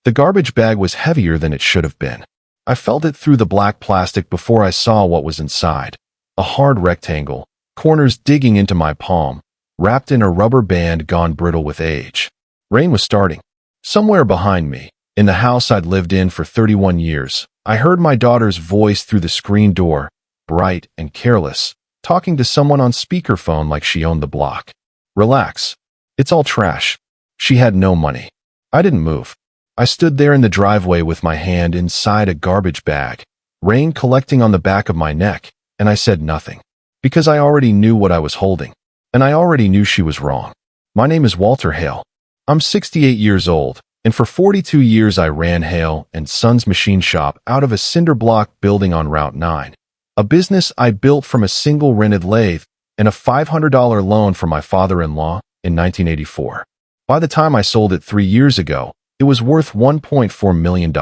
The garbage bag was heavier than it should have been. I felt it through the black plastic before I saw what was inside. A hard rectangle, corners digging into my palm, wrapped in a rubber band gone brittle with age. Rain was starting. Somewhere behind me, in the house I'd lived in for 31 years, I heard my daughter's voice through the screen door, bright and careless, talking to someone on speakerphone like she owned the block. Relax. It's all trash. She had no money. I didn't move. I stood there in the driveway with my hand inside a garbage bag, rain collecting on the back of my neck, and I said nothing. Because I already knew what I was holding. And I already knew she was wrong. My name is Walter Hale. I'm 68 years old, and for 42 years I ran Hale and Sons Machine Shop out of a cinder block building on Route 9. A business I built from a single rented lathe and a $500 loan from my father-in-law in 1984. By the time I sold it 3 years ago, it was worth $1.4 million.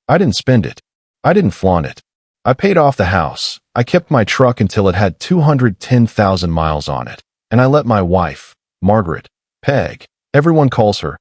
I didn't spend it. I didn't flaunt it. I paid off the house. I kept my truck until it had 210,000 miles on it. And I let my wife, Margaret, Peg, everyone calls her,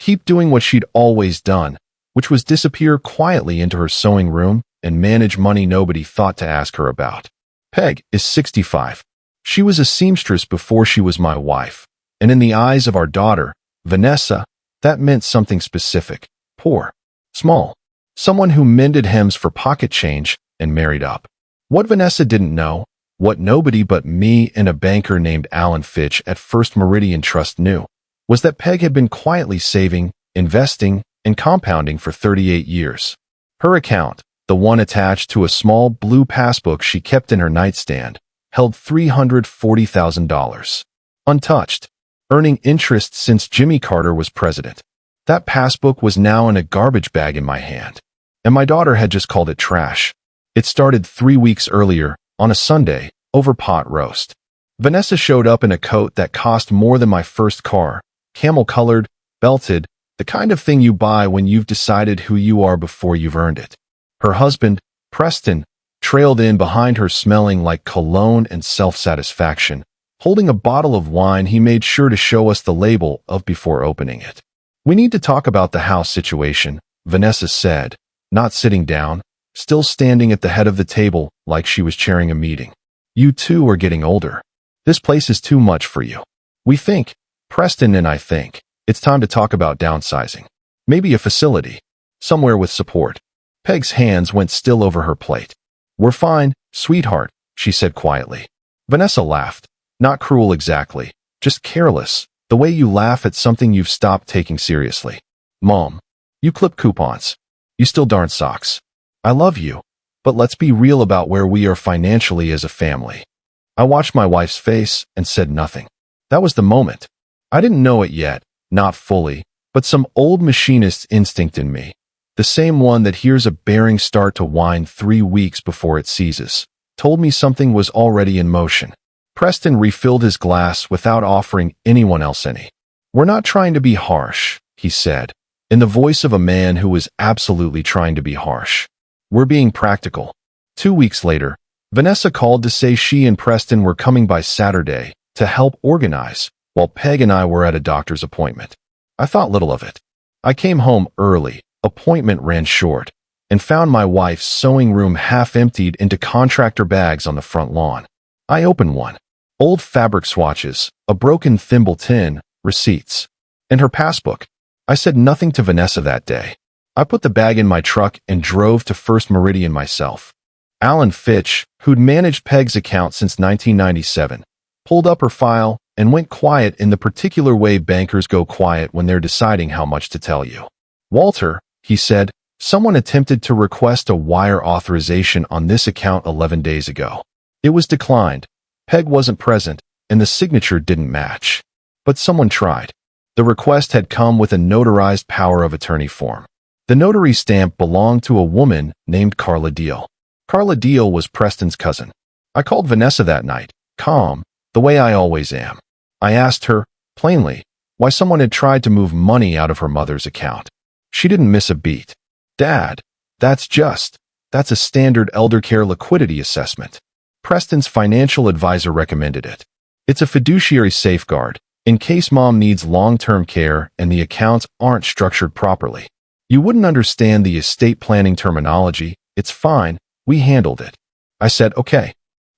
keep doing what she'd always done, which was disappear quietly into her sewing room and manage money nobody thought to ask her about. Peg is 65. She was a seamstress before she was my wife. And in the eyes of our daughter, Vanessa, that meant something specific, poor, small, someone who mended hems for pocket change and married up. What Vanessa didn't know, what nobody but me and a banker named Alan Fitch at First Meridian Trust knew, was that Peg had been quietly saving, investing, and compounding for 38 years. Her account, the one attached to a small blue passbook she kept in her nightstand, held $340,000. Untouched. Earning interest since Jimmy Carter was president. That passbook was now in a garbage bag in my hand. And my daughter had just called it trash. It started 3 weeks earlier, on a Sunday, over pot roast. Vanessa showed up in a coat that cost more than my first car, camel-colored, belted, the kind of thing you buy when you've decided who you are before you've earned it. Her husband, Preston, trailed in behind her smelling like cologne and self-satisfaction. Holding a bottle of wine he made sure to show us the label of before opening it. We need to talk about the house situation, Vanessa said, not sitting down, still standing at the head of the table like she was chairing a meeting. You two are getting older. This place is too much for you. We think, Preston and I think, it's time to talk about downsizing. Maybe a facility. Somewhere with support. Peg's hands went still over her plate. We're fine, sweetheart, she said quietly. Vanessa laughed. Not cruel exactly, just careless, the way you laugh at something you've stopped taking seriously. Mom, you clip coupons. You still darn socks. I love you, but let's be real about where we are financially as a family. I watched my wife's face and said nothing. That was the moment. I didn't know it yet, not fully, but some old machinist's instinct in me, the same one that hears a bearing start to whine 3 weeks before it seizes, told me something was already in motion. Preston refilled his glass without offering anyone else any. We're not trying to be harsh, he said, in the voice of a man who was absolutely trying to be harsh. We're being practical. 2 weeks later, Vanessa called to say she and Preston were coming by Saturday to help organize, while Peg and I were at a doctor's appointment. I thought little of it. I came home early, appointment ran short, and found my wife's sewing room half emptied into contractor bags on the front lawn. I opened one. Old fabric swatches, a broken thimble tin, receipts, and her passbook. I said nothing to Vanessa that day. I put the bag in my truck and drove to First Meridian myself. Alan Fitch, who'd managed Peg's account since 1997, pulled up her file and went quiet in the particular way bankers go quiet when they're deciding how much to tell you. Walter, he said, someone attempted to request a wire authorization on this account 11 days ago. It was declined. Peg wasn't present, and the signature didn't match. But someone tried. The request had come with a notarized power of attorney form. The notary stamp belonged to a woman named Carla Deal. Carla Deal was Preston's cousin. I called Vanessa that night, calm, the way I always am. I asked her, plainly, why someone had tried to move money out of her mother's account. She didn't miss a beat. Dad, that's a standard elder care liquidity assessment. Preston's financial advisor recommended it. It's a fiduciary safeguard, in case mom needs long-term care and the accounts aren't structured properly. You wouldn't understand the estate planning terminology. It's fine. We handled it. I said, okay.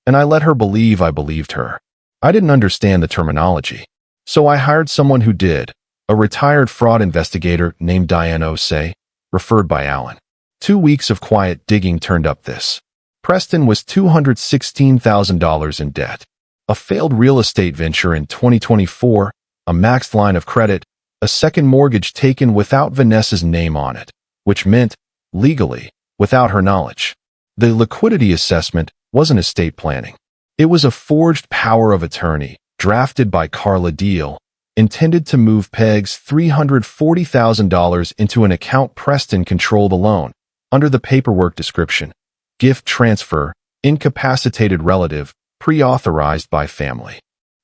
And I let her believe I believed her. I didn't understand the terminology. So I hired someone who did, a retired fraud investigator named Diane Osei, referred by Alan. 2 weeks of quiet digging turned up this. Preston was $216,000 in debt. A failed real estate venture in 2024, a maxed line of credit, a second mortgage taken without Vanessa's name on it, which meant, legally, without her knowledge. The liquidity assessment wasn't estate planning. It was a forged power of attorney, drafted by Carla Deal, intended to move Peg's $340,000 into an account Preston controlled alone, under the paperwork description, gift transfer, incapacitated relative, pre-authorized by family.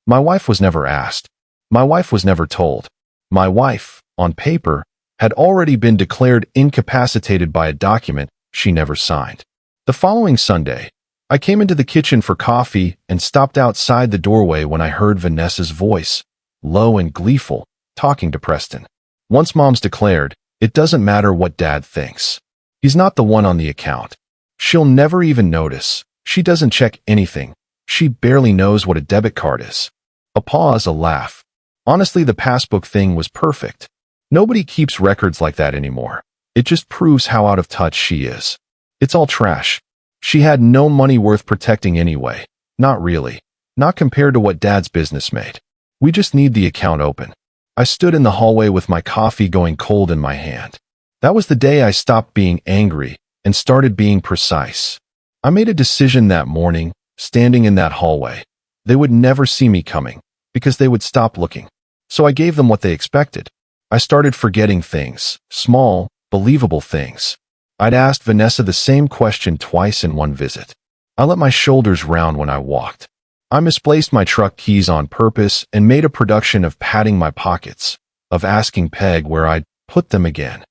My wife was never asked. My wife was never told. My wife, on paper, had already been declared incapacitated by a document she never signed. The following Sunday, I came into the kitchen for coffee and stopped outside the doorway when I heard Vanessa's voice, low and gleeful, talking to Preston. Once Mom's declared, it doesn't matter what Dad thinks. He's not the one on the account. She'll never even notice. She doesn't check anything. She barely knows what a debit card is. A pause, a laugh. Honestly, the Passbook thing was perfect. Nobody keeps records like that anymore. It just proves how out of touch she is. It's all trash. She had no money worth protecting anyway. Not really. Not compared to what Dad's business made. We just need the account open. I stood in the hallway with my coffee going cold in my hand. That was the day I stopped being angry and started being precise. I made a decision that morning, standing in that hallway. They would never see me coming, because they would stop looking. So I gave them what they expected. I started forgetting things, small, believable things. I'd asked Vanessa the same question twice in one visit. I let my shoulders round when I walked. I misplaced my truck keys on purpose and made a production of patting my pockets, of asking Peg where I'd put them again.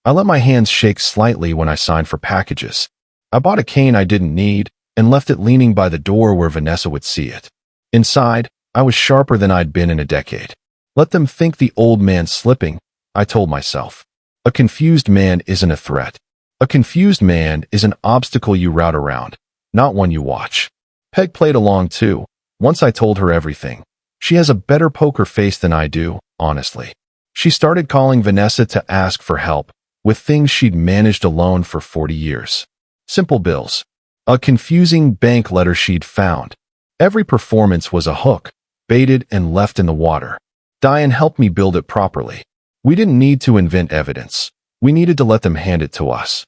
I let my hands shake slightly when I signed for packages. I bought a cane I didn't need and left it leaning by the door where Vanessa would see it. Inside, I was sharper than I'd been in a decade. Let them think the old man's slipping, I told myself. A confused man isn't a threat. A confused man is an obstacle you route around, not one you watch. Peg played along too. Once I told her everything. She has a better poker face than I do, honestly. She started calling Vanessa to ask for help, with things she'd managed alone for 40 years. Simple bills. A confusing bank letter she'd found. Every performance was a hook, baited and left in the water. Diane helped me build it properly. We didn't need to invent evidence. We needed to let them hand it to us.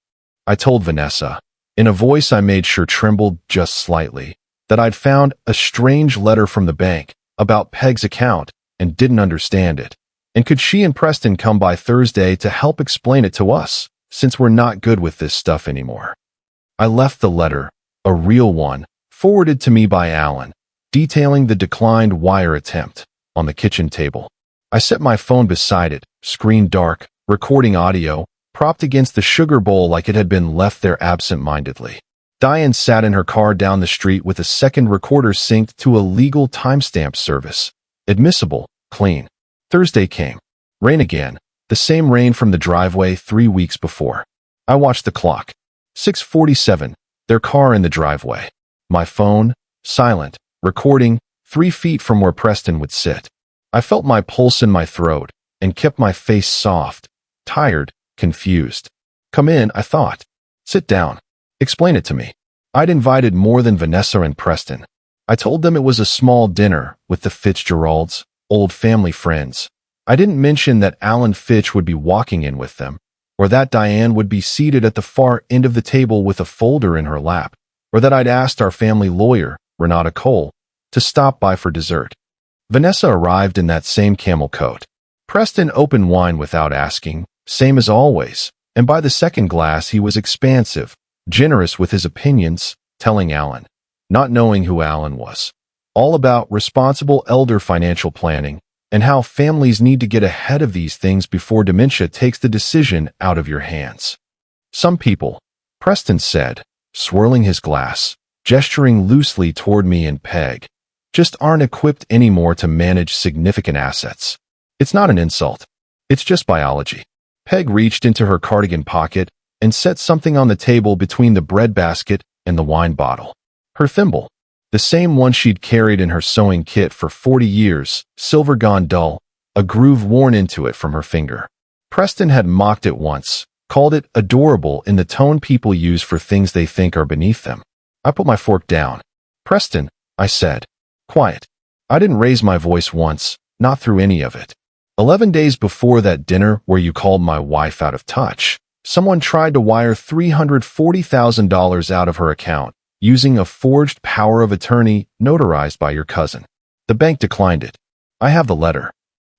I told Vanessa, in a voice I made sure trembled just slightly, that I'd found a strange letter from the bank about Peg's account and didn't understand it. And could she and Preston come by Thursday to help explain it to us, since we're not good with this stuff anymore? I left the letter, a real one, forwarded to me by Alan, detailing the declined wire attempt, on the kitchen table. I set my phone beside it, screen dark, recording audio, propped against the sugar bowl like it had been left there absent-mindedly. Diane sat in her car down the street with a second recorder synced to a legal timestamp service. Admissible, clean. Thursday came. Rain again. The same rain from the driveway 3 weeks before. I watched the clock. 6:47. Their car in the driveway. My phone, silent, recording, 3 feet from where Preston would sit. I felt my pulse in my throat and kept my face soft, tired, confused. Come in, I thought. Sit down. Explain it to me. I'd invited more than Vanessa and Preston. I told them it was a small dinner with the Fitzgeralds, old family friends. I didn't mention that Alan Fitch would be walking in with them, or that Diane would be seated at the far end of the table with a folder in her lap, or that I'd asked our family lawyer, Renata Cole, to stop by for dessert. Vanessa arrived in that same camel coat. Preston opened wine without asking, same as always, and by the second glass he was expansive, generous with his opinions, telling Alan, not knowing who Alan was, all about responsible elder financial planning and how families need to get ahead of these things before dementia takes the decision out of your hands. Some people, Preston said, swirling his glass, gesturing loosely toward me and Peg, just aren't equipped anymore to manage significant assets. It's not an insult. It's just biology. Peg reached into her cardigan pocket and set something on the table between the breadbasket and the wine bottle. Her thimble, the same one she'd carried in her sewing kit for 40 years, silver gone dull, a groove worn into it from her finger. Preston had mocked it once, called it adorable in the tone people use for things they think are beneath them. I put my fork down. "Preston," I said. "Quiet." I didn't raise my voice once, not through any of it. 11 days before that dinner where you called my wife out of touch, someone tried to wire $340,000 out of her account using a forged power of attorney notarized by your cousin. The bank declined it. I have the letter.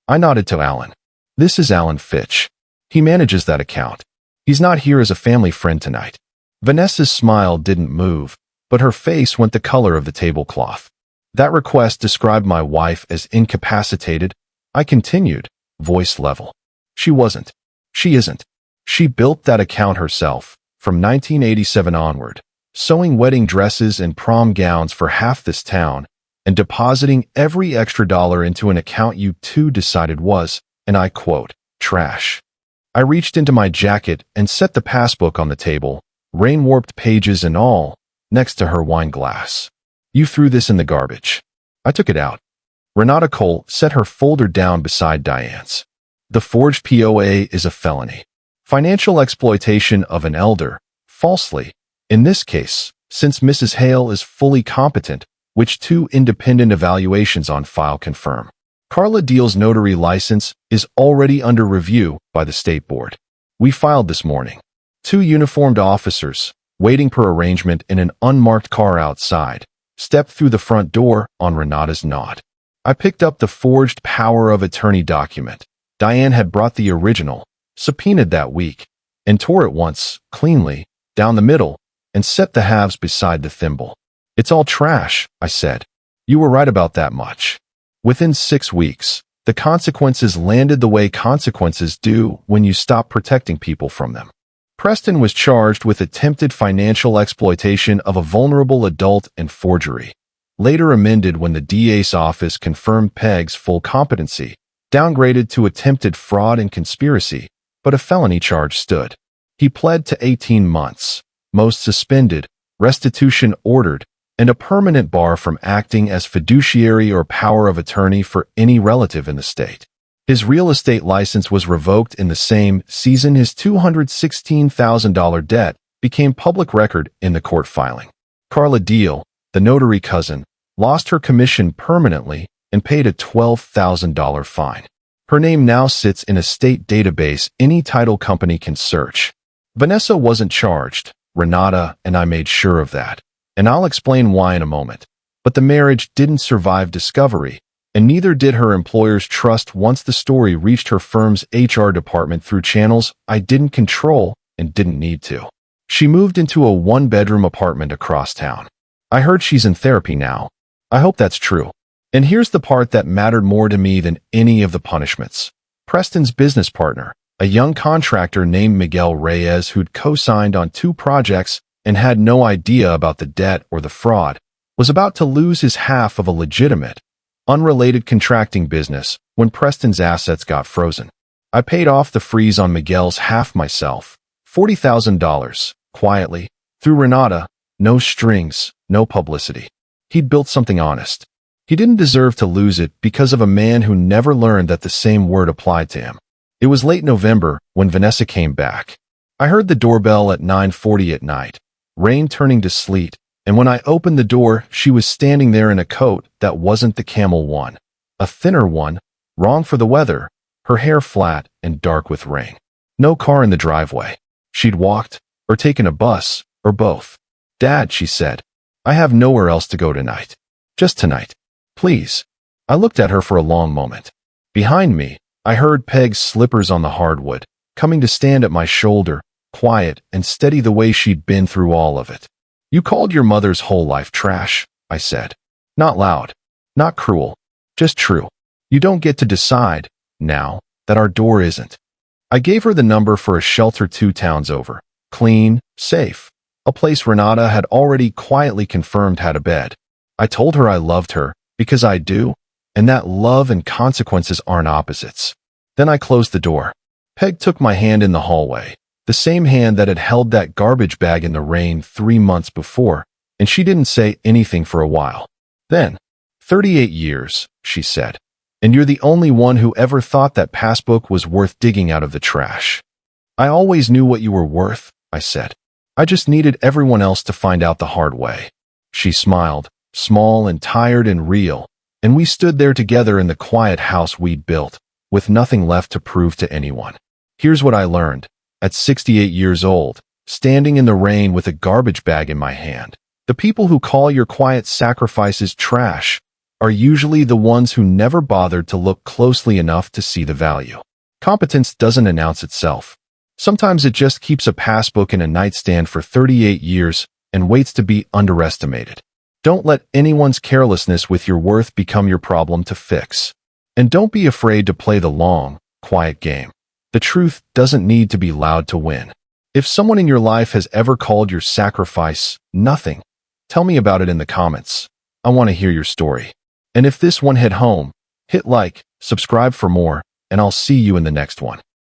I nodded to Alan. "This is Alan Fitch. He manages that account. He's not here as a family friend tonight." Vanessa's smile didn't move, but her face went the color of the tablecloth. That request described my wife as incapacitated. I continued, voice level. "She wasn't. She isn't. She built that account herself, from 1987 onward, sewing wedding dresses and prom gowns for half this town, and depositing every extra dollar into an account you two decided was, and I quote, trash." I reached into my jacket and set the passbook on the table, rain-warped pages and all, next to her wine glass. "You threw this in the garbage." I took it out. Renata Cole set her folder down beside Diane's. "The forged POA is a felony. Financial exploitation of an elder, falsely. In this case, since Mrs. Hale is fully competent, which 2 independent evaluations on file confirm. Carla Deal's notary license is already under review by the State Board. We filed this morning. 2 uniformed officers, waiting per arrangement in an unmarked car outside, stepped through the front door on Renata's nod. I picked up the forged power of attorney document. Diane had brought the original, subpoenaed that week, and tore it once, cleanly, down the middle, and set the halves beside the thimble. "It's all trash," I said. "You were right about that much." Within 6 weeks, the consequences landed the way consequences do when you stop protecting people from them. Preston was charged with attempted financial exploitation of a vulnerable adult and forgery, later amended when the DA's office confirmed Peg's full competency, downgraded to attempted fraud and conspiracy, but a felony charge stood. He pled to 18 months, most suspended, restitution ordered, and a permanent bar from acting as fiduciary or power of attorney for any relative in the state. His real estate license was revoked in the same season. His $216,000 debt became public record in the court filing. Carla Deal, the notary cousin, lost her commission permanently and paid a $12,000 fine. Her name now sits in a state database any title company can search. Vanessa wasn't charged. Renata and I made sure of that, and I'll explain why in a moment. But the marriage didn't survive discovery, and neither did her employer's trust once the story reached her firm's HR department through channels I didn't control and didn't need to. She moved into a 1-bedroom apartment across town. I heard she's in therapy now. I hope that's true. And here's the part that mattered more to me than any of the punishments. Preston's business partner, a young contractor named Miguel Reyes who'd co-signed on 2 projects and had no idea about the debt or the fraud, was about to lose his half of a legitimate, unrelated contracting business when Preston's assets got frozen. I paid off the freeze on Miguel's half myself, $40,000, quietly, through Renata, no strings, no publicity. He'd built something honest. He didn't deserve to lose it because of a man who never learned that the same word applied to him. It was late November when Vanessa came back. I heard the doorbell at 9:40 at night, rain turning to sleet, and when I opened the door, she was standing there in a coat that wasn't the camel one, a thinner one, wrong for the weather, her hair flat and dark with rain. No car in the driveway. She'd walked, or taken a bus, or both. "Dad," she said, "I have nowhere else to go tonight. Just tonight. Please." I looked at her for a long moment. Behind me, I heard Peg's slippers on the hardwood, coming to stand at my shoulder, quiet and steady the way she'd been through all of it. "You called your mother's whole life trash," I said. Not loud, not cruel, just true. "You don't get to decide, now, that our door isn't." I gave her the number for a shelter 2 towns over. Clean, safe. A place Renata had already quietly confirmed had a bed. I told her I loved her, because I do, and that love and consequences aren't opposites. Then I closed the door. Peg took my hand in the hallway, the same hand that had held that garbage bag in the rain 3 months before, and she didn't say anything for a while. Then, 38 years, she said, and you're the only one who ever thought that passbook was worth digging out of the trash. I always knew what you were worth, I said. I just needed everyone else to find out the hard way. She smiled, small and tired and real, and we stood there together in the quiet house we'd built, with nothing left to prove to anyone. Here's what I learned. At 68 years old, standing in the rain with a garbage bag in my hand, the people who call your quiet sacrifices trash are usually the ones who never bothered to look closely enough to see the value. Competence doesn't announce itself. Sometimes it just keeps a passbook in a nightstand for 38 years and waits to be underestimated. Don't let anyone's carelessness with your worth become your problem to fix. And don't be afraid to play the long, quiet game. The truth doesn't need to be loud to win. If someone in your life has ever called your sacrifice nothing, tell me about it in the comments. I want to hear your story. And if this one hit home, hit like, subscribe for more, and I'll see you in the next one.